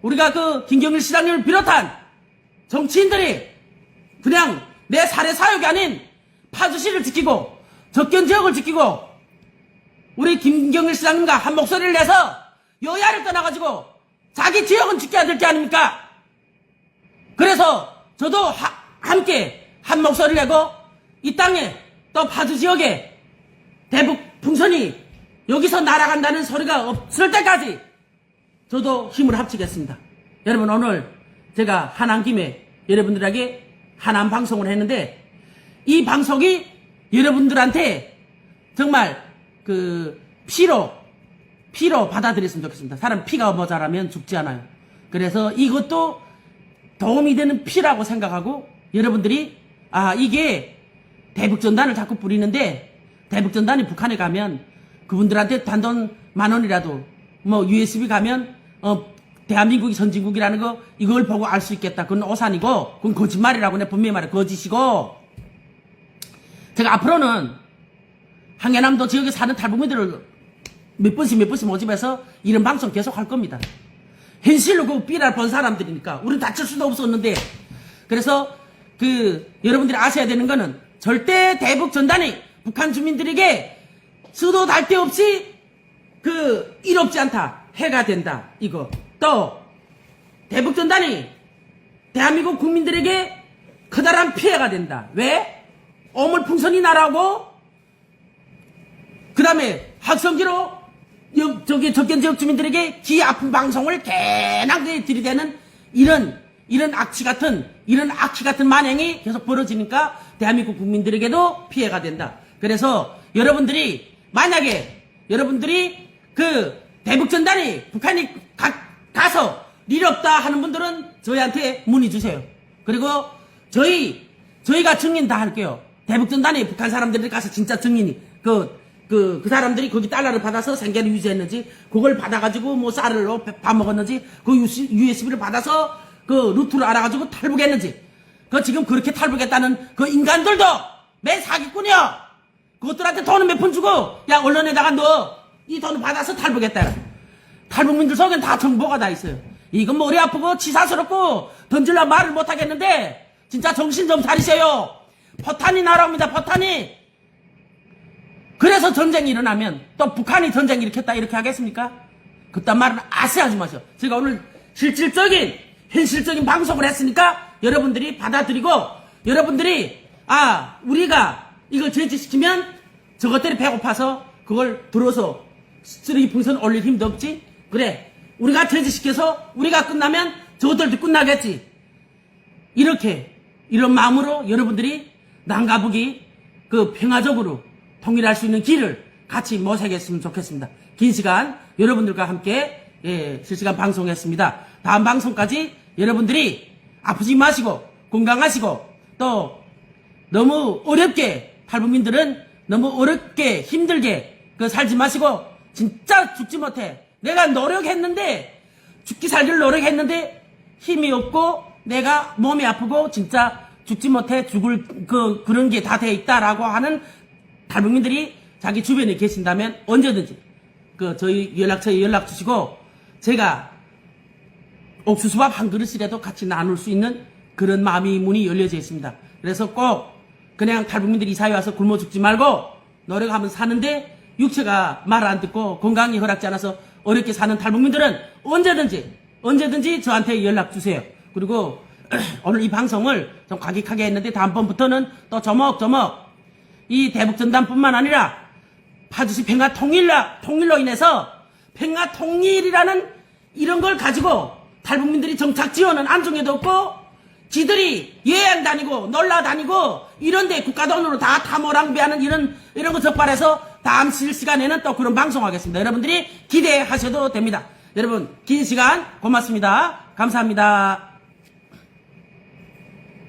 우리가 그 김경일 시장님을 비롯한 정치인들이 그냥 내 살해 사욕이 아닌 파주시를 지키고 적견 지역을 지키고 우리 김경일 시장님과 한 목소리를 내서 여야를 떠나가지고 자기 지역은 지켜야 될 게 아닙니까? 그래서 저도 함께 한 목소리를 내고 이 땅에 또 파주 지역에 대북 풍선이 여기서 날아간다는 소리가 없을 때까지 저도 힘을 합치겠습니다. 여러분 오늘 제가 한한 김에 여러분들에게 한한 방송을 했는데 이 방송이 여러분들한테 정말 피로 받아들였으면 좋겠습니다. 사람 피가 모자라면 죽지 않아요. 그래서 이것도 도움이 되는 피라고 생각하고 여러분들이 이게 대북전단을 자꾸 뿌리는데 대북전단이 북한에 가면 그분들한테 단돈 10,000원이라도 USB 가면 대한민국이 선진국이라는 거 이걸 보고 알 수 있겠다. 그건 오산이고 그건 거짓말이라고 내가 분명히 말해. 거짓이고 제가 앞으로는 항해남도 지역에 사는 탈북민들을 몇 번씩 모집해서 이런 방송 계속 할 겁니다. 현실로 그 삐라를 본 사람들이니까 우리는 다칠 수도 없었는데, 그래서 여러분들이 아셔야 되는 거는 절대 대북 전단이 북한 주민들에게 수도 달 데 없이 이롭지 않다, 해가 된다. 이거 또 대북 전단이 대한민국 국민들에게 커다란 피해가 된다. 왜? 오물풍선이 날아오고 그 다음에 확성기로 적견 지역 주민들에게 기 아픈 방송을 개나게 들이대는 이런 악취 같은 만행이 계속 벌어지니까 대한민국 국민들에게도 피해가 된다. 그래서 여러분들이 만약에 여러분들이 대북 전단이 북한이 가서 일 없다 하는 분들은 저희한테 문의 주세요. 그리고 저희가 증인 다 할게요. 대북 전단이 북한 사람들이 가서 진짜 증인이 그 사람들이 거기 달러를 받아서 생계를 유지했는지, 그걸 받아가지고 뭐 쌀을 밥 먹었는지, 그 USB를 받아서 그 루트를 알아가지고 탈북했는지, 지금 그렇게 탈북했다는 그 인간들도 맨 사기꾼이야. 그것들한테 돈은 몇 푼 주고, 야, 언론에다가 너 이 돈을 받아서 탈북했다. 탈북민들 속엔 다 정보가 다 있어요. 이건 머리 아프고 치사스럽고 던질라 말을 못 하겠는데, 진짜 정신 좀 차리세요. 포탄이 날아옵니다, 포탄이. 그래서 전쟁이 일어나면 또 북한이 전쟁 일으켰다 이렇게 하겠습니까? 그딴 말은 아세 하지 마세요. 제가 오늘 실질적인 현실적인 방송을 했으니까 여러분들이 받아들이고, 여러분들이 우리가 이걸 제지시키면 저것들이 배고파서 그걸 들어서 쓰레기 풍선 올릴 힘도 없지. 그래, 우리가 제지시켜서 우리가 끝나면 저것들도 끝나겠지. 이런 마음으로 여러분들이 남과 북이 평화적으로 통일할 수 있는 길을 같이 모색했으면 좋겠습니다. 긴 시간 여러분들과 함께 실시간 방송했습니다. 다음 방송까지 여러분들이 아프지 마시고 건강하시고, 또 너무 어렵게 탈북민들은 너무 어렵게 힘들게 살지 마시고, 진짜 죽지 못해. 내가 노력했는데, 죽기 살기를 노력했는데 힘이 없고 내가 몸이 아프고 진짜 죽지 못해 죽을 그런 게 다 돼 있다라고 하는 탈북민들이 자기 주변에 계신다면 언제든지 저희 연락처에 연락 주시고, 제가 옥수수밥 한 그릇이라도 같이 나눌 수 있는 그런 마음이 문이 열려져 있습니다. 그래서 꼭 그냥 탈북민들이 이사회 와서 굶어 죽지 말고 노력하면 사는데, 육체가 말 안 듣고 건강이 허락지 않아서 어렵게 사는 탈북민들은 언제든지 저한테 연락 주세요. 그리고 오늘 이 방송을 좀 과격하게 했는데, 다음번부터는 또 조목조목 이 대북전단뿐만 아니라 파주시 평화통일로 인해서 평화통일이라는 이런 걸 가지고 탈북민들이 정착 지원은 안중에도 없고, 지들이 여행 다니고 놀러 다니고 이런데 국가 돈으로 다 탐호랑비하는 이런 거 적발해서 다음 실시간에는 또 그런 방송하겠습니다. 여러분들이 기대하셔도 됩니다. 여러분, 긴 시간 고맙습니다. 감사합니다.